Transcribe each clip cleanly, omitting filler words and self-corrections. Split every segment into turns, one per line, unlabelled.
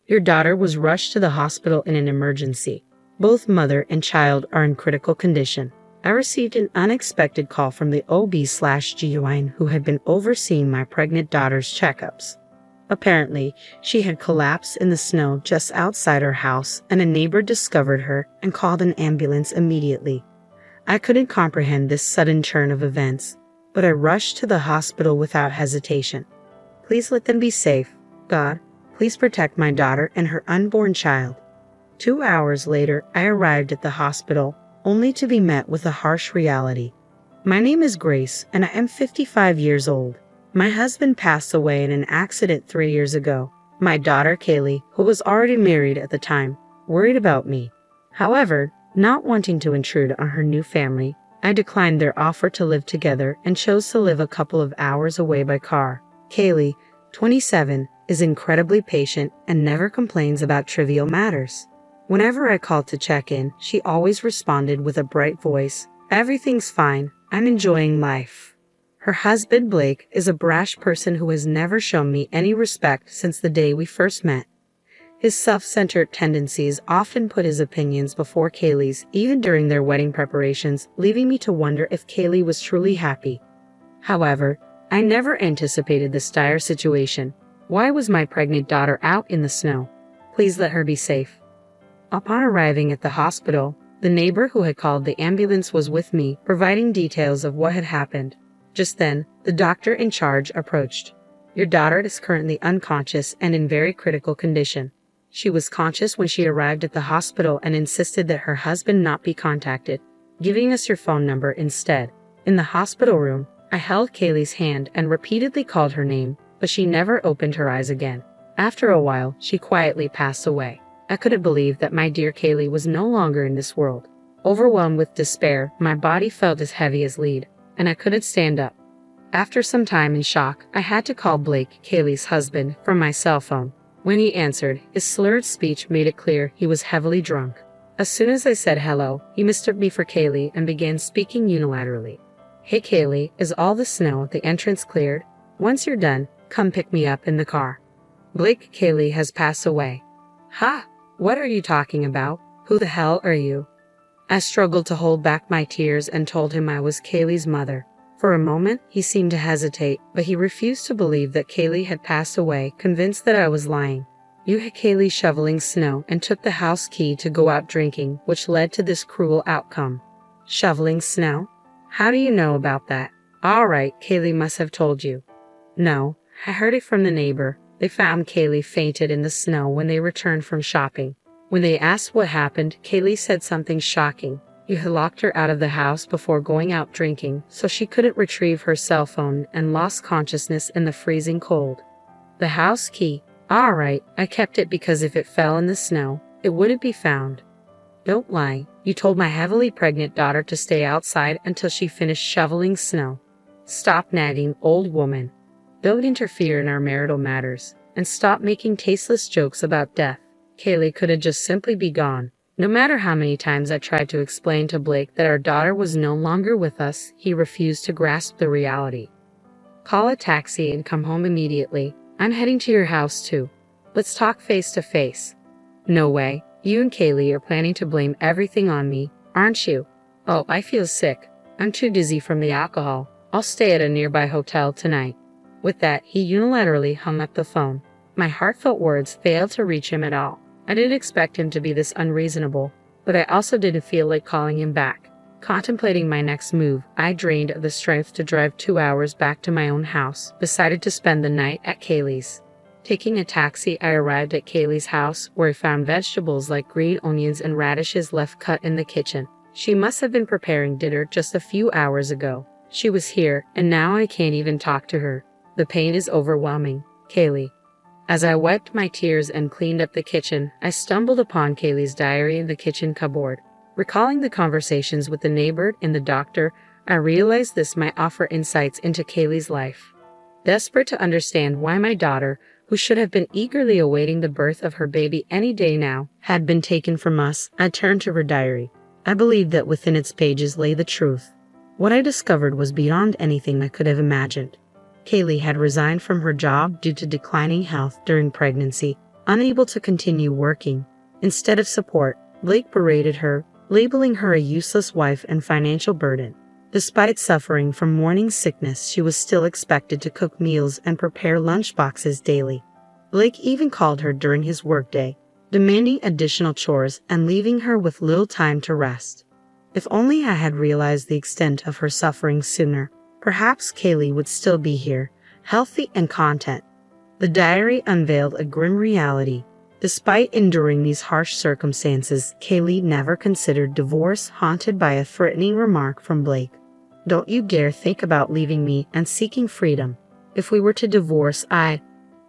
Your daughter was rushed to the hospital in an emergency. Both mother and child are in critical condition. I received an unexpected call from the OB/GYN who had been overseeing my pregnant daughter's checkups. Apparently, she had collapsed in the snow just outside her house, and a neighbor discovered her and called an ambulance immediately. I couldn't comprehend this sudden turn of events, but I rushed to the hospital without hesitation. Please let them be safe. God, please protect my daughter and her unborn child. 2 hours later, I arrived at the hospital, only to be met with a harsh reality. My name is Grace, and I am 55 years old. My husband passed away in an accident 3 years ago. My daughter, Kaylee, who was already married at the time, worried about me. However, not wanting to intrude on her new family, I declined their offer to live together and chose to live a couple of hours away by car. Kaylee, 27, is incredibly patient and never complains about trivial matters. Whenever I called to check in, she always responded with a bright voice, "Everything's fine, I'm enjoying life." Her husband, Blake, is a brash person who has never shown me any respect since the day we first met. His self-centered tendencies often put his opinions before Kaylee's, even during their wedding preparations, leaving me to wonder if Kaylee was truly happy. However, I never anticipated this dire situation. Why was my pregnant daughter out in the snow? Please let her be safe. Upon arriving at the hospital, the neighbor who had called the ambulance was with me, providing details of what had happened. Just then, the doctor in charge approached. Your daughter is currently unconscious and in very critical condition. She was conscious when she arrived at the hospital and insisted that her husband not be contacted, giving us your phone number instead. In the hospital room, I held Kaylee's hand and repeatedly called her name, but she never opened her eyes again. After a while, she quietly passed away. I couldn't believe that my dear Kaylee was no longer in this world. Overwhelmed with despair, my body felt as heavy as lead, and I couldn't stand up. After some time in shock, I had to call Blake, Kaylee's husband, from my cell phone. When he answered, his slurred speech made it clear he was heavily drunk. As soon as I said hello, he mistook me for Kaylee and began speaking unilaterally. "Hey Kaylee, is all the snow at the entrance cleared? Once you're done, come pick me up in the car. Blake, Kaylee has passed away." "Ha! What are you talking about? Who the hell are you?" I struggled to hold back my tears and told him I was Kaylee's mother. For a moment, he seemed to hesitate, but he refused to believe that Kaylee had passed away, convinced that I was lying. "You had Kaylee shoveling snow and took the house key to go out drinking, which led to this cruel outcome." "Shoveling snow? How do you know about that?" "All right, Kaylee must have told you." "No, I heard it from the neighbor. They found Kaylee fainted in the snow when they returned from shopping. When they asked what happened, Kaylee said something shocking. You had locked her out of the house before going out drinking, so she couldn't retrieve her cell phone and lost consciousness in the freezing cold. The house key? All right, I kept it because if it fell in the snow, it wouldn't be found." "Don't lie. You told my heavily pregnant daughter to stay outside until she finished shoveling snow." "Stop nagging, old woman. Don't interfere in our marital matters, and stop making tasteless jokes about death. Kaylee could have just simply be gone." No matter how many times I tried to explain to Blake that our daughter was no longer with us, he refused to grasp the reality. "Call a taxi and come home immediately. I'm heading to your house too. Let's talk face to face." "No way. You and Kaylee are planning to blame everything on me, aren't you?" "Oh, I feel sick. I'm too dizzy from the alcohol. I'll stay at a nearby hotel tonight." With that, he unilaterally hung up the phone. My heartfelt words failed to reach him at all. I didn't expect him to be this unreasonable, but I also didn't feel like calling him back. Contemplating my next move, I drained of the strength to drive 2 hours back to my own house, decided to spend the night at Kaylee's. Taking a taxi, I arrived at Kaylee's house, where I found vegetables like green onions and radishes left cut in the kitchen. She must have been preparing dinner just a few hours ago. She was here, and now I can't even talk to her. The pain is overwhelming. Kaylee. As I wiped my tears and cleaned up the kitchen, I stumbled upon Kaylee's diary in the kitchen cupboard. Recalling the conversations with the neighbor and the doctor, I realized this might offer insights into Kaylee's life. Desperate to understand why my daughter, who should have been eagerly awaiting the birth of her baby any day now, had been taken from us, I turned to her diary. I believed that within its pages lay the truth. What I discovered was beyond anything I could have imagined. Kaylee had resigned from her job due to declining health during pregnancy, unable to continue working. Instead of support, Blake berated her, labeling her a useless wife and financial burden. Despite suffering from morning sickness, she was still expected to cook meals and prepare lunchboxes daily. Blake even called her during his workday, demanding additional chores and leaving her with little time to rest. If only I had realized the extent of her suffering sooner, perhaps Kaylee would still be here, healthy and content. The diary unveiled a grim reality. Despite enduring these harsh circumstances, Kaylee never considered divorce, haunted by a threatening remark from Blake. "Don't you dare think about leaving me and seeking freedom. If we were to divorce, I,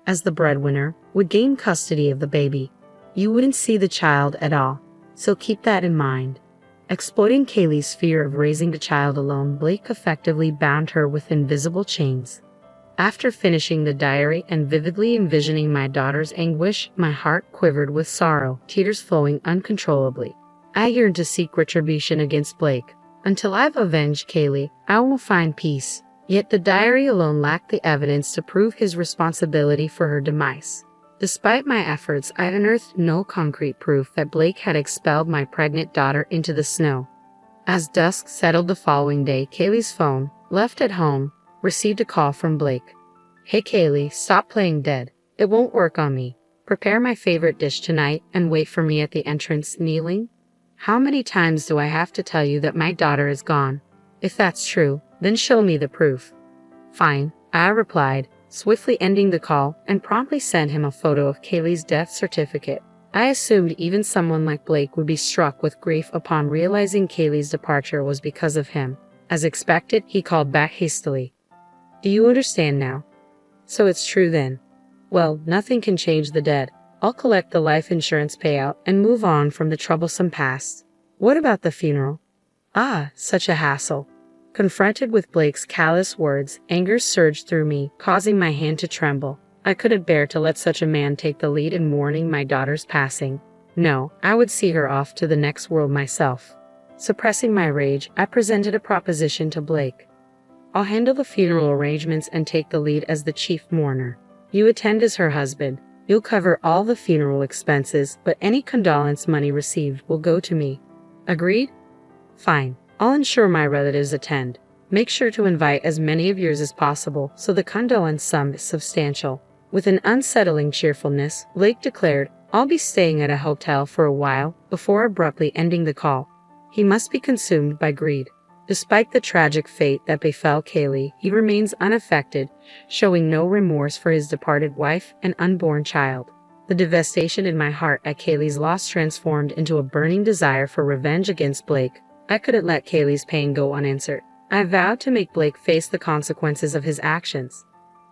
as the breadwinner, would gain custody of the baby. You wouldn't see the child at all, so keep that in mind." Exploiting Kaylee's fear of raising the child alone, Blake effectively bound her with invisible chains. After finishing the diary and vividly envisioning my daughter's anguish, my heart quivered with sorrow, tears flowing uncontrollably. I yearned to seek retribution against Blake. Until I've avenged Kaylee, I won't find peace. Yet the diary alone lacked the evidence to prove his responsibility for her demise. Despite my efforts, I unearthed no concrete proof that Blake had expelled my pregnant daughter into the snow. As dusk settled the following day, Kaylee's phone, left at home, received a call from Blake. "Hey Kaylee, stop playing dead. It won't work on me. Prepare my favorite dish tonight and wait for me at the entrance, kneeling. How many times do I have to tell you that my daughter is gone? If that's true, then show me the proof." "Fine," I replied, swiftly ending the call, and promptly sent him a photo of Kaylee's death certificate. I assumed even someone like Blake would be struck with grief upon realizing Kaylee's departure was because of him. As expected, he called back hastily. "Do you understand now? So it's true then? Well, nothing can change the dead. I'll collect the life insurance payout and move on from the troublesome past. What about the funeral?" Ah, such a hassle. Confronted with Blake's callous words, anger surged through me, causing my hand to tremble. I couldn't bear to let such a man take the lead in mourning my daughter's passing. No, I would see her off to the next world myself. Suppressing my rage, I presented a proposition to Blake. "I'll handle the funeral arrangements and take the lead as the chief mourner. You attend as her husband. You'll cover all the funeral expenses, but any condolence money received will go to me. Agreed? Fine. I'll ensure my relatives attend. Make sure to invite as many of yours as possible so the condolence sum is substantial." With an unsettling cheerfulness, Blake declared, "I'll be staying at a hotel for a while," before abruptly ending the call. He must be consumed by greed. Despite the tragic fate that befell Kaylee, he remains unaffected, showing no remorse for his departed wife and unborn child. The devastation in my heart at Kaylee's loss transformed into a burning desire for revenge against Blake. I couldn't let Kaylee's pain go unanswered. I vowed to make Blake face the consequences of his actions.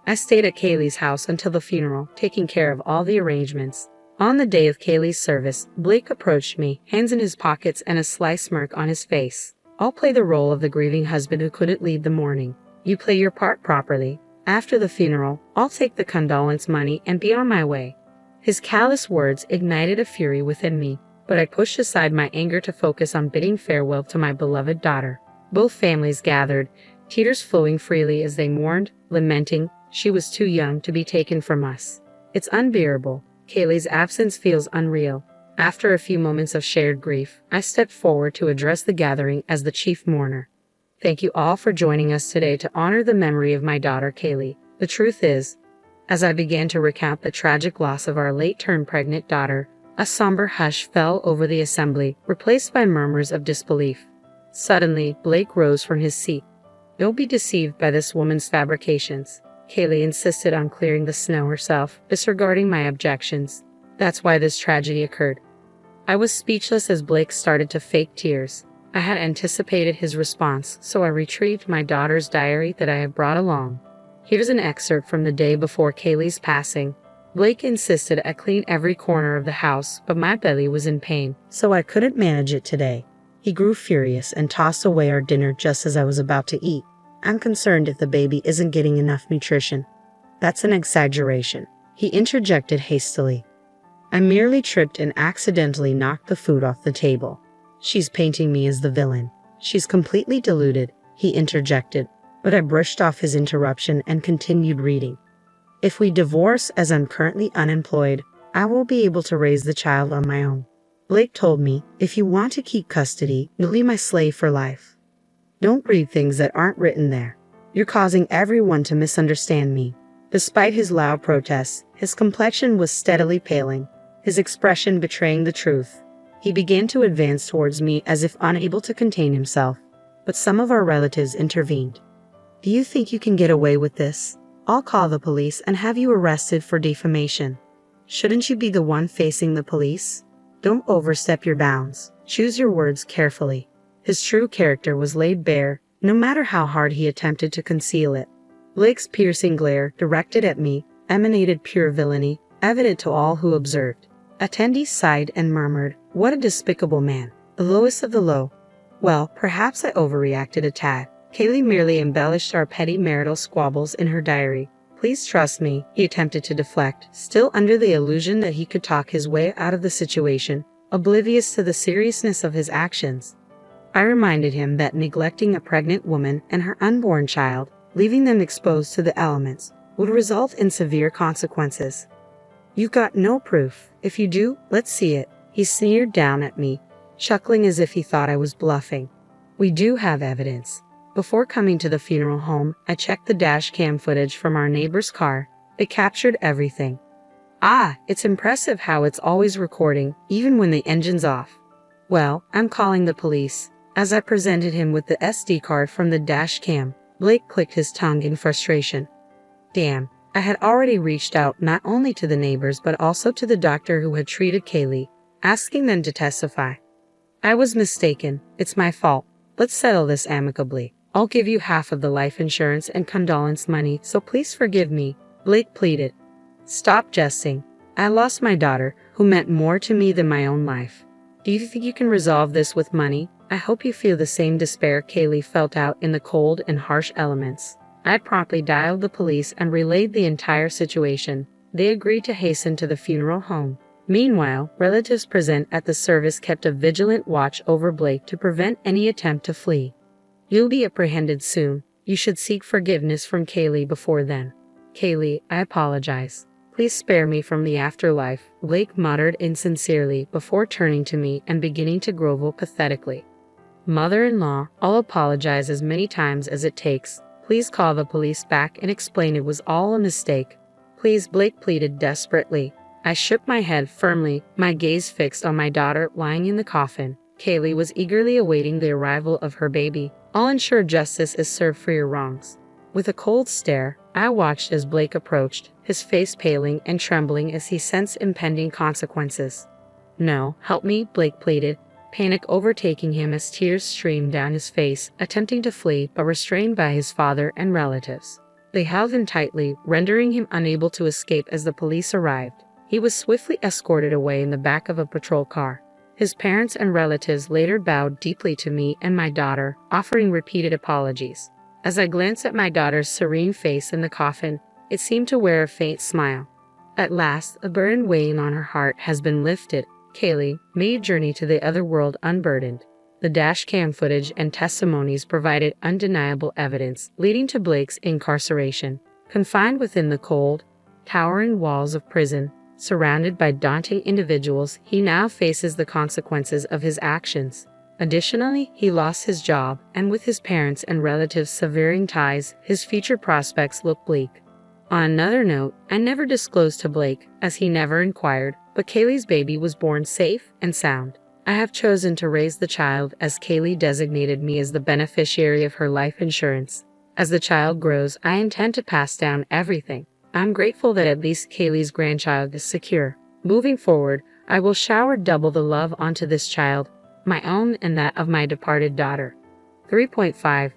I stayed at Kaylee's house until the funeral, taking care of all the arrangements. On the day of Kaylee's service, Blake approached me, hands in his pockets and a sly smirk on his face. "I'll play the role of the grieving husband who couldn't lead the mourning. You play your part properly. After the funeral, I'll take the condolence money and be on my way." His callous words ignited a fury within me, but I pushed aside my anger to focus on bidding farewell to my beloved daughter. Both families gathered, tears flowing freely as they mourned, lamenting, "She was too young to be taken from us. It's unbearable. Kaylee's absence feels unreal." After a few moments of shared grief, I stepped forward to address the gathering as the chief mourner. "Thank you all for joining us today to honor the memory of my daughter Kaylee. The truth is," as I began to recount the tragic loss of our late-term pregnant daughter, a somber hush fell over the assembly, replaced by murmurs of disbelief. Suddenly, Blake rose from his seat. "Don't be deceived by this woman's fabrications." Kaylee insisted on clearing the snow herself, disregarding my objections. "That's why this tragedy occurred." I was speechless as Blake started to fake tears. I had anticipated his response, so I retrieved my daughter's diary that I had brought along. Here's an excerpt from the day before Kaylee's passing. Blake insisted I clean every corner of the house, but my belly was in pain, so I couldn't manage it today. He grew furious and tossed away our dinner just as I was about to eat. "I'm concerned if the baby isn't getting enough nutrition." "That's an exaggeration," he interjected hastily. "I merely tripped and accidentally knocked the food off the table." "She's painting me as the villain. She's completely deluded," he interjected, but I brushed off his interruption and continued reading. "If we divorce, as I'm currently unemployed, I will be able to raise the child on my own. Blake told me, if you want to keep custody, you'll be my slave for life. Don't read things that aren't written there. You're causing everyone to misunderstand me. Despite his loud protests, his complexion was steadily paling, his expression betraying the truth. He began to advance towards me as if unable to contain himself, but some of our relatives intervened. Do you think you can get away with this? I'll call the police and have you arrested for defamation. Shouldn't you be the one facing the police? Don't overstep your bounds. Choose your words carefully. His true character was laid bare, no matter how hard he attempted to conceal it. Blake's piercing glare, directed at me, emanated pure villainy, evident to all who observed. Attendees sighed and murmured, "What a despicable man. The lowest of the low." Well, perhaps I overreacted a tad. Kaylee merely embellished our petty marital squabbles in her diary. Please trust me, he attempted to deflect, still under the illusion that he could talk his way out of the situation, oblivious to the seriousness of his actions. I reminded him that neglecting a pregnant woman and her unborn child, leaving them exposed to the elements, would result in severe consequences. You've got no proof. If you do, let's see it. He sneered down at me, chuckling as if he thought I was bluffing. We do have evidence. Before coming to the funeral home, I checked the dash cam footage from our neighbor's car. It captured everything. Ah, it's impressive how it's always recording, even when the engine's off. Well, I'm calling the police. As I presented him with the SD card from the dash cam, Blake clicked his tongue in frustration. Damn, I had already reached out not only to the neighbors but also to the doctor who had treated Kaylee, asking them to testify. I was mistaken. It's my fault. Let's settle this amicably. I'll give you half of the life insurance and condolence money, so please forgive me, Blake pleaded. Stop jesting. I lost my daughter, who meant more to me than my own life. Do you think you can resolve this with money? I hope you feel the same despair Kaylee felt out in the cold and harsh elements. I promptly dialed the police and relayed the entire situation. They agreed to hasten to the funeral home. Meanwhile, relatives present at the service kept a vigilant watch over Blake to prevent any attempt to flee. You'll be apprehended soon. You should seek forgiveness from Kaylee before then. Kaylee, I apologize. Please spare me from the afterlife, Blake muttered insincerely before turning to me and beginning to grovel pathetically. Mother-in-law, I'll apologize as many times as it takes. Please call the police back and explain it was all a mistake. Please, Blake pleaded desperately. I shook my head firmly, my gaze fixed on my daughter lying in the coffin. Kaylee was eagerly awaiting the arrival of her baby. I'll ensure justice is served for your wrongs. With a cold stare, I watched as Blake approached, his face paling and trembling as he sensed impending consequences. No, help me, Blake pleaded, panic overtaking him as tears streamed down his face, attempting to flee but restrained by his father and relatives. They held him tightly, rendering him unable to escape as the police arrived. He was swiftly escorted away in the back of a patrol car. His parents and relatives later bowed deeply to me and my daughter, offering repeated apologies. As I glanced at my daughter's serene face in the coffin, it seemed to wear a faint smile. At last, a burden weighing on her heart has been lifted. Kaylee, may you journey to the other world unburdened. The dash cam footage and testimonies provided undeniable evidence leading to Blake's incarceration. Confined within the cold, towering walls of prison, surrounded by daunting individuals, he now faces the consequences of his actions. Additionally, he lost his job, and with his parents and relatives severing ties, his future prospects look bleak. On another note, I never disclosed to Blake, as he never inquired, but Kaylee's baby was born safe and sound. I have chosen to raise the child as Kaylee designated me as the beneficiary of her life insurance. As the child grows, I intend to pass down everything. I'm grateful that at least Kaylee's grandchild is secure. Moving forward, I will shower double the love onto this child, my own and that of my departed daughter. 3.5